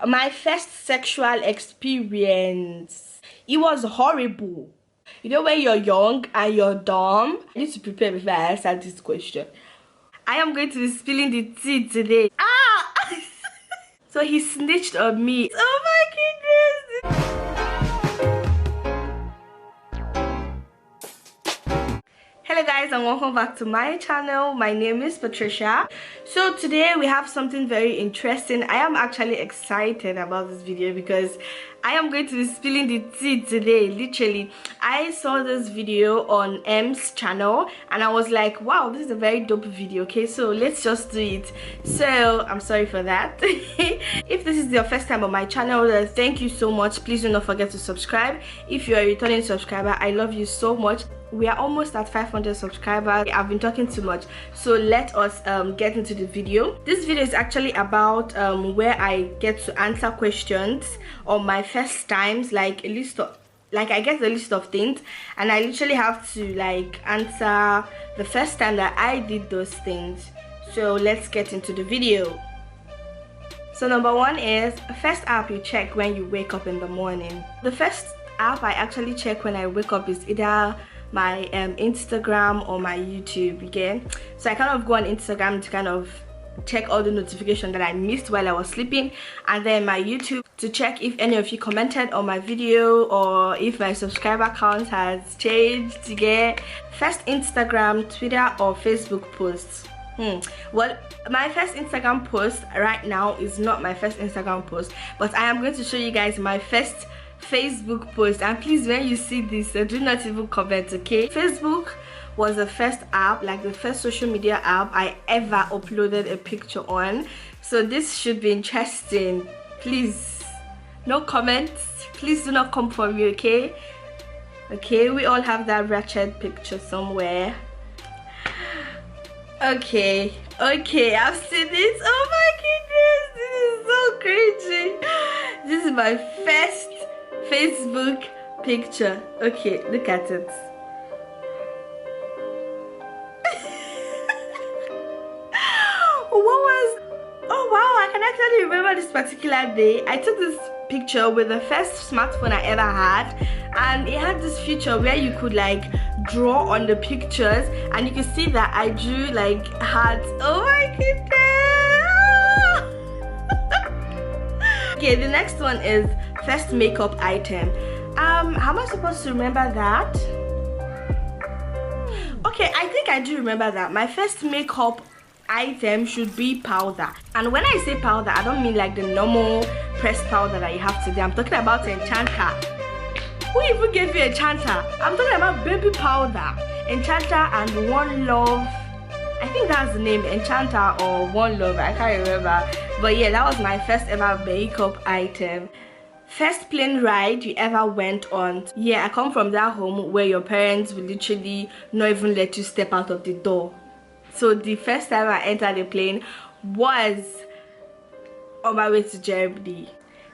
My first sexual experience, it was horrible. You know, when you're young and you're dumb, I need to prepare before I answer this question. I am going to be spilling the tea today. So he snitched on me. Oh my goodness. Hello guys, and welcome back to my channel. My name is Patricia. So today we have something very interesting. I am actually excited about this video because I am going to be spilling the tea today. Literally, I saw this video on M's channel and I was like, wow, this is a very dope video. Okay, so let's just do it. So I'm sorry for that. If this is your first time on my channel, then thank you so much. Please do not forget to subscribe. If you're a returning subscriber, I love you so much. We are almost at 500 subscribers. I've been talking too much, so let us get into the video. This video is actually about where I get to answer questions on my first times, like a list of, like I get a list of things and I literally have to like answer the first time that I did those things. So let's get into the video. So number one is first app you check when you wake up in the morning. The first app I actually check when I wake up is either my Instagram or my YouTube again. So I kind of go on Instagram to kind of check all the notifications that I missed while I was sleeping, and then my YouTube to check if any of you commented on my video or if my subscriber count has changed again. First Instagram, Twitter or Facebook posts. Well, my first Instagram post right now is not my first Instagram post, but I am going to show you guys my first Facebook post, and please, when you see this, do not even comment, okay? Facebook was the first app, like the first social media app I ever uploaded a picture on, so this should be interesting. Please, no comments, please do not come for me, okay? Okay, we all have that wretched picture somewhere. Okay, I've seen this. Oh my goodness, this is so crazy. This is my first Facebook picture. Okay, look at it. Oh wow, I can actually remember this particular day. I took this picture with the first smartphone I ever had, and it had this feature where you could like draw on the pictures, and you can see that I drew like hearts. Oh my goodness. Okay, the next one is first makeup item. How am I supposed to remember that? Okay, I think I do remember that. My first makeup item should be powder, and when I say powder, I don't mean like the normal pressed powder that you have today. I'm talking about enchanter. Who even gave you enchanter? I'm talking about baby powder, enchanter and One Love. I think that's the name, enchanter or One Love, I can't remember, but yeah, that was my first ever makeup item. First plane ride you ever went on. Yeah, I come from that home where your parents will literally not even let you step out of the door. So the first time I entered a plane was on my way to Germany.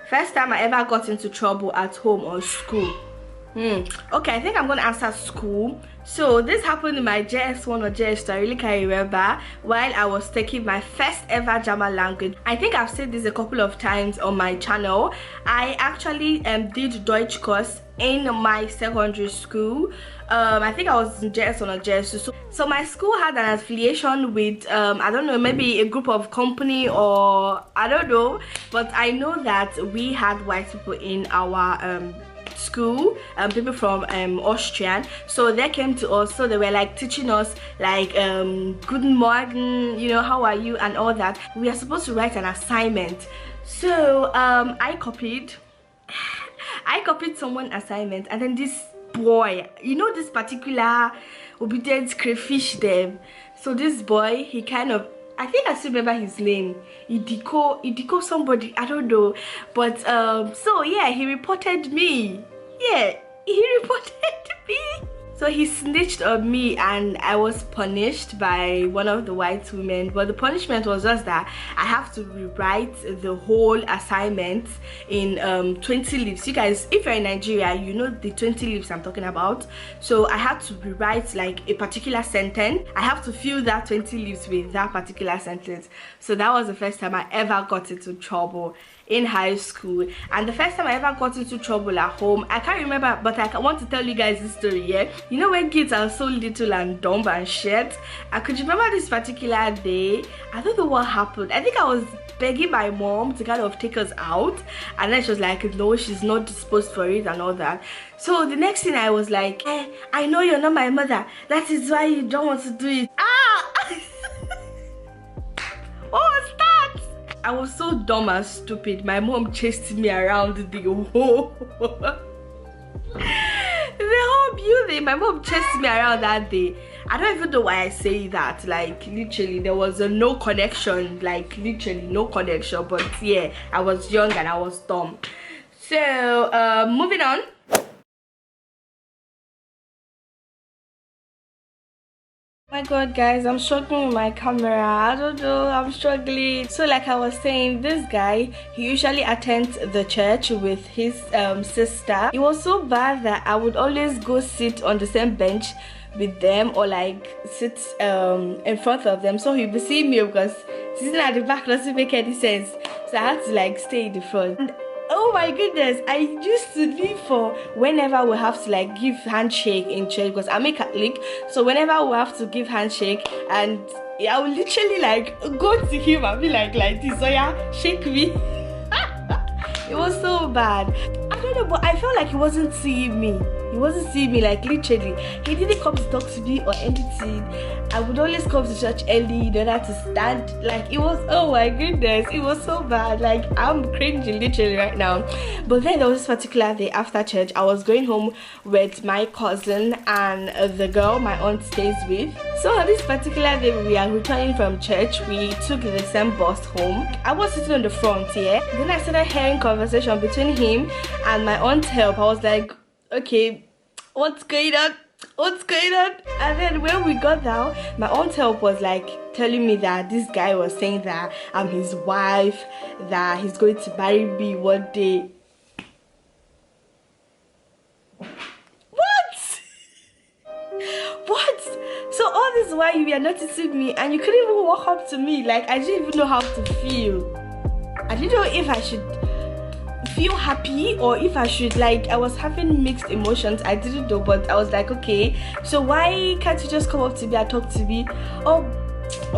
First time I ever got into trouble at home or school. Okay, I think I'm gonna answer school. So this happened in my JS1 or JS2, I really can't remember, while I was taking my first ever German language. I think I've said this a couple of times on my channel. I actually did Deutsch course in my secondary school. I think I was in JS1 or JS2. So my school had an affiliation with I don't know, maybe a group of company, or I don't know, but I know that we had white people in our school, people from Austrian, so they came to us, so they were like teaching us like guten morgen, you know, how are you and all that. We are supposed to write an assignment, so I copied someone's assignment, and then this boy, you know, this particular obedient crayfish them, so this boy, he kind of, I think I still remember his name, Idiko somebody, I don't know, but so yeah, he reported me. Yeah, he reported me. So he snitched on me and I was punished by one of the white women. But the punishment was just that I have to rewrite the whole assignment in 20 leaves. You guys, if you're in Nigeria, you know the 20 leaves I'm talking about. So I had to rewrite like a particular sentence. I have to fill that 20 leaves with that particular sentence. So that was the first time I ever got into trouble in high school, and the first time I ever got into trouble at home, I can't remember, but I want to tell you guys this story. Yeah, you know when kids are so little and dumb and shit, I could remember this particular day. I don't know what happened. I think I was begging my mom to kind of take us out, and then she was like, no, she's not disposed for it and all that. So the next thing I was like, I know you're not my mother, that is why you don't want to do it. What was that? I was so dumb and stupid. My mom chased me around the whole building. My mom chased me around that day. I don't even know why I say that. Like, literally, there was no connection. Like, literally, no connection. But yeah, I was young and I was dumb. So, moving on. Oh my god, guys, I'm struggling with my camera. I don't know, I'm struggling. So like I was saying, this guy, he usually attends the church with his sister. It was so bad that I would always go sit on the same bench with them, or like sit in front of them, so he'll be seeing me, because sitting at the back doesn't make any sense. So I had to like stay in the front. And oh my goodness, I used to live for whenever we have to like give handshake in church, because I'm a Catholic. So whenever we have to give handshake, and I will literally like go to him and be like this, so yeah, shake me. It was so bad. I don't know, but I felt like he wasn't seeing me. He wasn't seeing me, like literally. He didn't come to talk to me or anything. I would always come to church early in order to stand. Like, it was, oh my goodness, it was so bad. Like, I'm cringing literally right now. But then there was this particular day after church, I was going home with my cousin and the girl my aunt stays with. So on this particular day, we are returning from church. We took the same bus home. I was sitting on the front here. Then I started hearing conversation between him and my aunt's help. I was like, okay, what's going on? What's going on? And then when we got down, my aunt's help was like telling me that this guy was saying that I'm his wife, that he's going to marry me one day. What? So all this while you were noticing me and you couldn't even walk up to me. Like, I didn't even know how to feel. I didn't know if I should feel happy or if I should, like, I was having mixed emotions. I didn't know, but I was like, okay, so why can't you just come up to me and talk to me? Oh,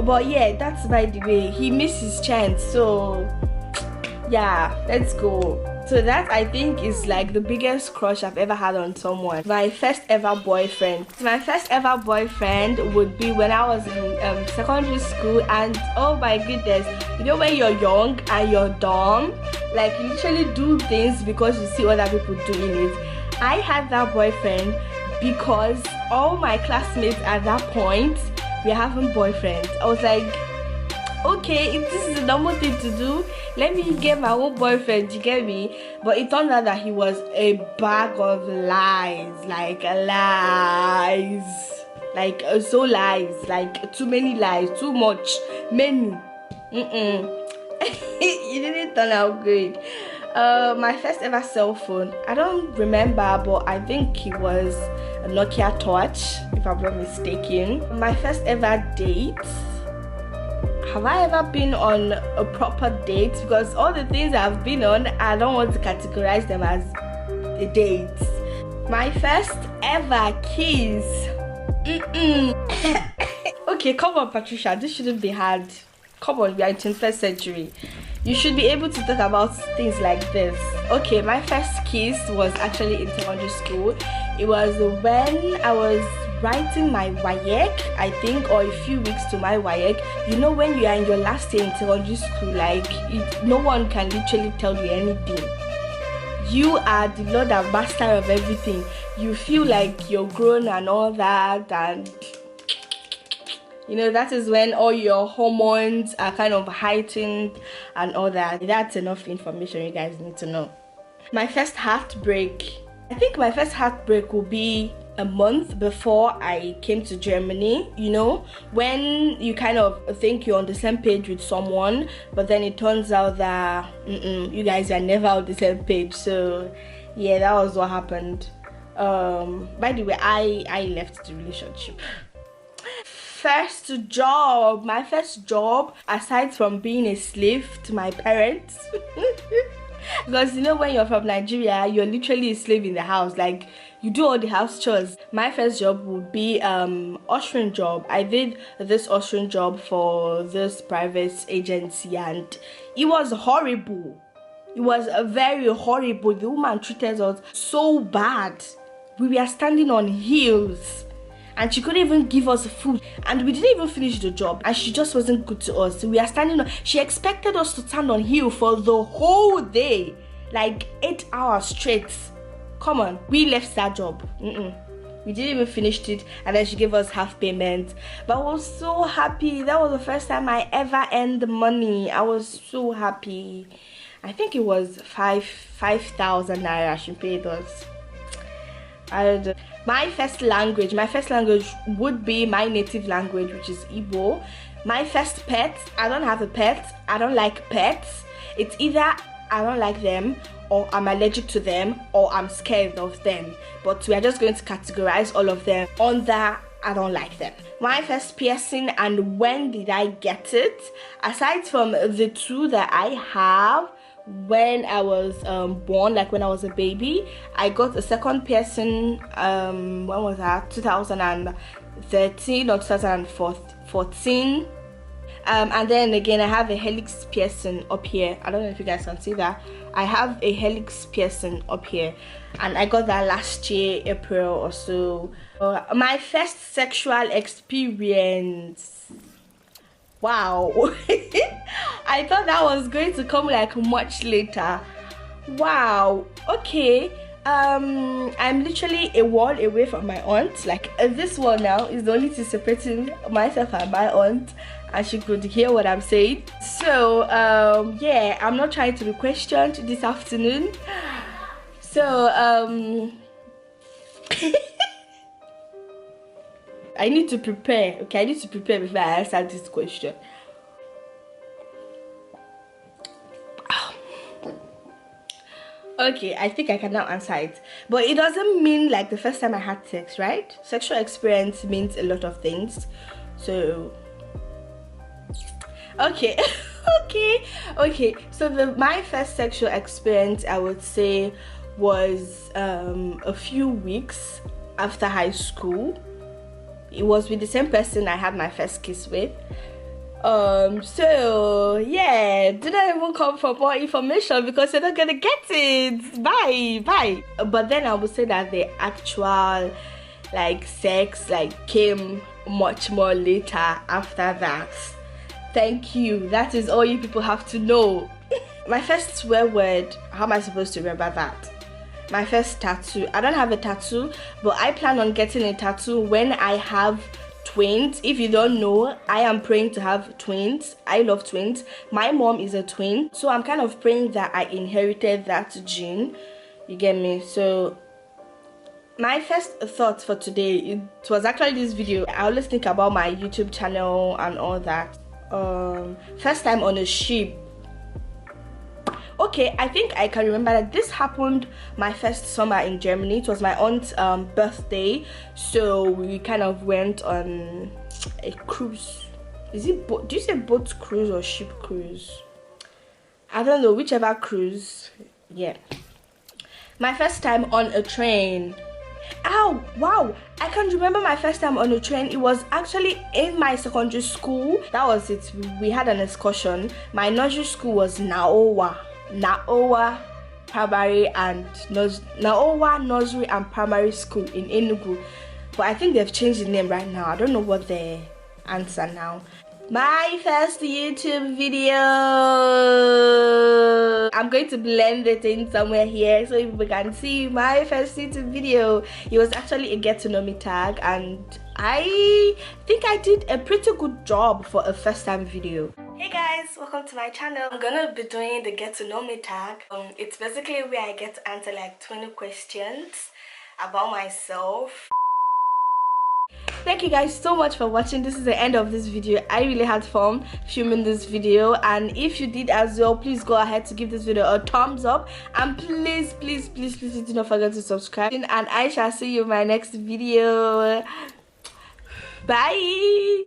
but yeah, that's by the way, he missed his chance. So yeah, let's go. So that, I think, is like the biggest crush I've ever had on someone. My first ever boyfriend. My first ever boyfriend would be when I was in secondary school, and oh my goodness, you know when you're young and you're dumb, like you literally do things because you see other people doing it. I had that boyfriend because all my classmates at that point were having boyfriends. I was like, okay, if this is a normal thing to do, let me get my own boyfriend, you get me? But it turned out that he was a bag of lies, like lies, like so lies, like too many lies, too much, many. It didn't turn out good. My first ever cell phone, I don't remember, but I think it was a Nokia Touch, if I'm not mistaken. My first ever date. Have I ever been on a proper date? Because all the things I've been on, I don't want to categorize them as a date. My first ever kiss. Okay, come on, Patricia, this shouldn't be hard. Come on, we are in 21st century. You should be able to talk about things like this. Okay, my first kiss was actually in secondary school. It was when I was writing my WAEC, I think, or a few weeks to my WAEC. You know, when you are in your last year in secondary school, like, no one can literally tell you anything. You are the Lord and Master of everything. You feel like you're grown and all that, and you know, that is when all your hormones are kind of heightened and all that. That's enough information you guys need to know. My first heartbreak. I think my first heartbreak will be a month before I came to Germany. You know, when you kind of think you're on the same page with someone, but then it turns out that you guys are never on the same page. So yeah, that was what happened. By the way, I left the relationship. first job aside from being a slave to my parents. Because you know, when you're from Nigeria, you're literally a slave in the house. Like, you do all the house chores. My first job would be ushering job. I did this ushering job for this private agency, and it was horrible. It was very horrible. The woman treated us so bad. We were standing on heels, and she couldn't even give us food, and we didn't even finish the job, and she just wasn't good to us. We are standing on, she expected us to stand on heel for the whole day, like 8 hours straight. Come on, we left that job. We didn't even finish it, and then she gave us half payment. But I was so happy. That was the first time I ever earned money. I was so happy. I think it was 5,000 naira she paid us. I don't know. My first language would be my native language, which is Igbo. My first pet, I don't have a pet. I don't like pets. It's either I don't like them, or I'm allergic to them, or I'm scared of them. But we are just going to categorize all of them under I don't like them. My first piercing and when did I get it? Aside from the two that I have when I was born, like when I was a baby, I got a second piercing when was that? 2013 or 2014. And then again I have a helix piercing up here. I don't know if you guys can see that. I have a helix piercing up here, and I got that last year, April or so. My first sexual experience, wow. I thought that was going to come like much later. Wow. Okay. I'm literally a wall away from my aunt. Like this wall now is the only thing separating myself and my aunt, and she could hear what I'm saying. So yeah, I'm not trying to be questioned this afternoon. So I need to prepare. Okay, I need to prepare before I answer this question. Okay, I think I can now answer it, but it doesn't mean like the first time I had sex, right? Sexual experience means a lot of things. So okay. okay, so my first sexual experience, I would say, was a few weeks after high school. It was with the same person I had my first kiss with. So yeah, didn't even come for more information because you're not gonna get it. Bye. But then I would say that the actual like sex like came much more later after that. Thank you. That is all you people have to know. My first swear word, how am I supposed to remember that? My first tattoo, I don't have a tattoo, but I plan on getting a tattoo when I have twins. If you don't know, I am praying to have twins. I love twins. My mom is a twin, so I'm kind of praying that I inherited that gene. You get me? So my first thought for today, it was actually this video. I always think about my YouTube channel and all that. First time on a ship. Okay, I think I can remember that this happened my first summer in Germany. It was my aunt's birthday, so we kind of went on a cruise. Is it do you say boat cruise or ship cruise? I don't know, whichever cruise. Yeah, my first time on a train. Oh wow, I can remember my first time on a train. It was actually in my secondary school. That was it. We had an excursion. My nursery school was Naowa Primary and Naowa Nursery and Primary School in Enugu, but I think they've changed the name right now. I don't know what the answer now. My first YouTube video, I'm going to blend it in somewhere here so you can see my first YouTube video. It was actually a get to know me tag, and I think I did a pretty good job for a first time video. Hey guys, welcome to my channel. I'm gonna be doing the get to know me tag. It's basically where I get to answer like 20 questions about myself. Thank you guys so much for watching. This is the end of this video. I really had fun filming this video, and if you did as well, please go ahead to give this video a thumbs up, and please do not forget to subscribe, and I shall see you in my next video. Bye.